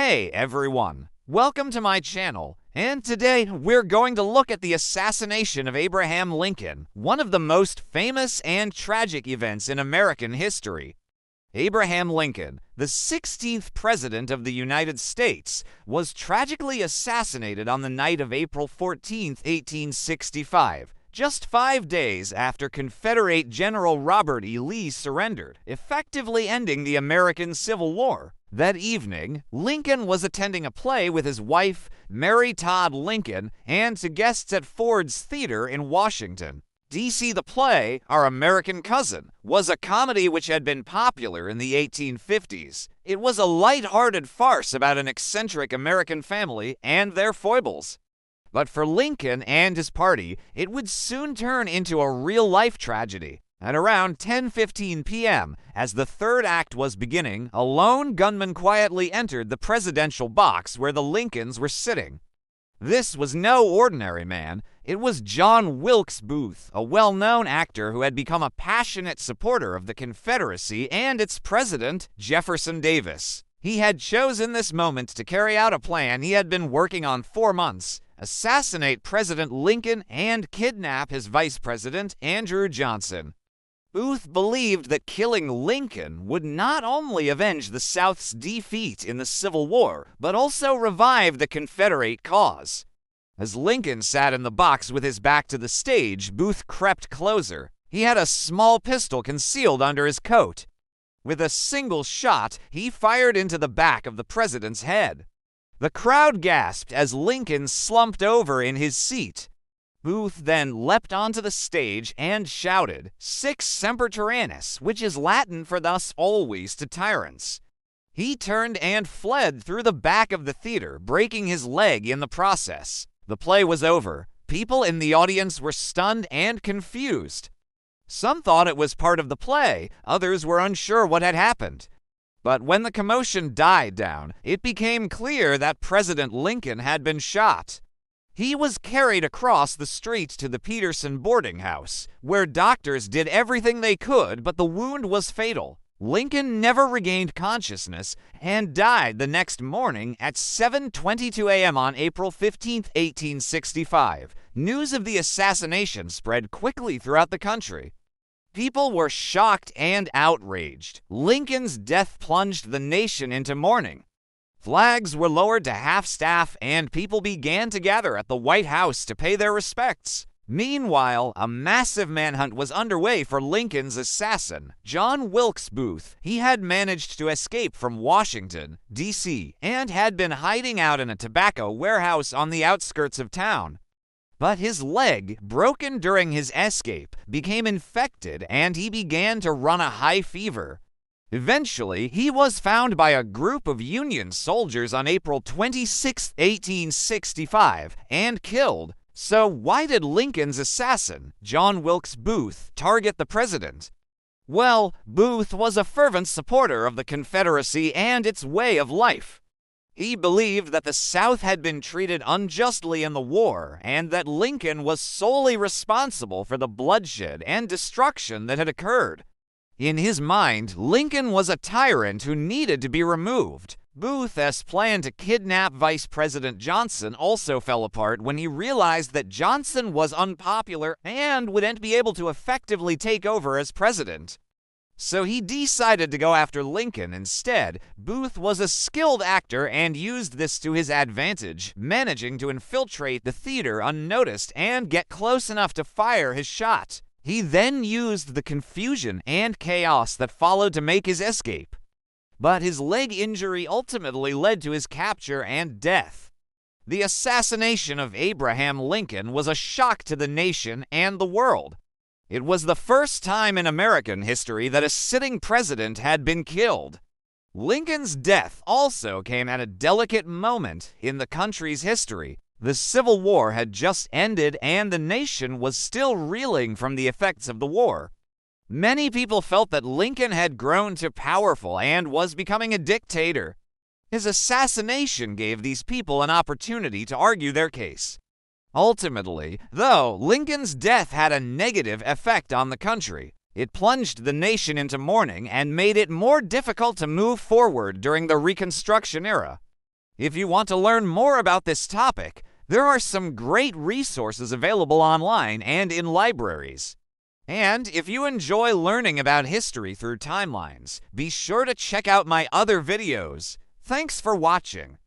Hey everyone, welcome to my channel, and today we're going to look at the assassination of Abraham Lincoln, one of the most famous and tragic events in American history. Abraham Lincoln, the 16th President of the United States, was tragically assassinated on the night of April 14, 1865, just 5 days after Confederate General Robert E. Lee surrendered, effectively ending the American Civil War. That evening, Lincoln was attending a play with his wife, Mary Todd Lincoln, and to guests at Ford's Theater in Washington, D.C. The play, Our American Cousin, was a comedy which had been popular in the 1850s. It was a light-hearted farce about an eccentric American family and their foibles. But for Lincoln and his party, it would soon turn into a real-life tragedy. At around 10:15 p.m., as the third act was beginning, a lone gunman quietly entered the presidential box where the Lincolns were sitting. This was no ordinary man. It was John Wilkes Booth, a well-known actor who had become a passionate supporter of the Confederacy and its president, Jefferson Davis. He had chosen this moment to carry out a plan he had been working on for months: assassinate President Lincoln and kidnap his vice president, Andrew Johnson. Booth believed that killing Lincoln would not only avenge the South's defeat in the Civil War, but also revive the Confederate cause. As Lincoln sat in the box with his back to the stage, Booth crept closer. He had a small pistol concealed under his coat. With a single shot, he fired into the back of the president's head. The crowd gasped as Lincoln slumped over in his seat. Booth then leapt onto the stage and shouted, "Sic semper tyrannis," which is Latin for "thus always to tyrants." He turned and fled through the back of the theater, breaking his leg in the process. The play was over. People in the audience were stunned and confused. Some thought it was part of the play, others were unsure what had happened. But when the commotion died down, it became clear that President Lincoln had been shot. He was carried across the street to the Peterson boarding house, where doctors did everything they could, but the wound was fatal. Lincoln never regained consciousness and died the next morning at 7:22 a.m. on April 15, 1865. News of the assassination spread quickly throughout the country. People were shocked and outraged. Lincoln's death plunged the nation into mourning. Flags were lowered to half-staff, and people began to gather at the White House to pay their respects. Meanwhile, a massive manhunt was underway for Lincoln's assassin, John Wilkes Booth. He had managed to escape from Washington, D.C., and had been hiding out in a tobacco warehouse on the outskirts of town. But his leg, broken during his escape, became infected, and he began to run a high fever. Eventually, he was found by a group of Union soldiers on April 26, 1865, and killed. So why did Lincoln's assassin, John Wilkes Booth, target the president? Well, Booth was a fervent supporter of the Confederacy and its way of life. He believed that the South had been treated unjustly in the war, and that Lincoln was solely responsible for the bloodshed and destruction that had occurred. In his mind, Lincoln was a tyrant who needed to be removed. Booth's plan to kidnap Vice President Johnson also fell apart when he realized that Johnson was unpopular and wouldn't be able to effectively take over as president. So he decided to go after Lincoln instead. Booth was a skilled actor and used this to his advantage, managing to infiltrate the theater unnoticed and get close enough to fire his shot. He then used the confusion and chaos that followed to make his escape. But his leg injury ultimately led to his capture and death. The assassination of Abraham Lincoln was a shock to the nation and the world. It was the first time in American history that a sitting president had been killed. Lincoln's death also came at a delicate moment in the country's history. The Civil War had just ended, and the nation was still reeling from the effects of the war. Many people felt that Lincoln had grown too powerful and was becoming a dictator. His assassination gave these people an opportunity to argue their case. Ultimately, though, Lincoln's death had a negative effect on the country. It plunged the nation into mourning and made it more difficult to move forward during the Reconstruction era. If you want to learn more about this topic, there are some great resources available online and in libraries. And if you enjoy learning about history through timelines, be sure to check out my other videos. Thanks for watching.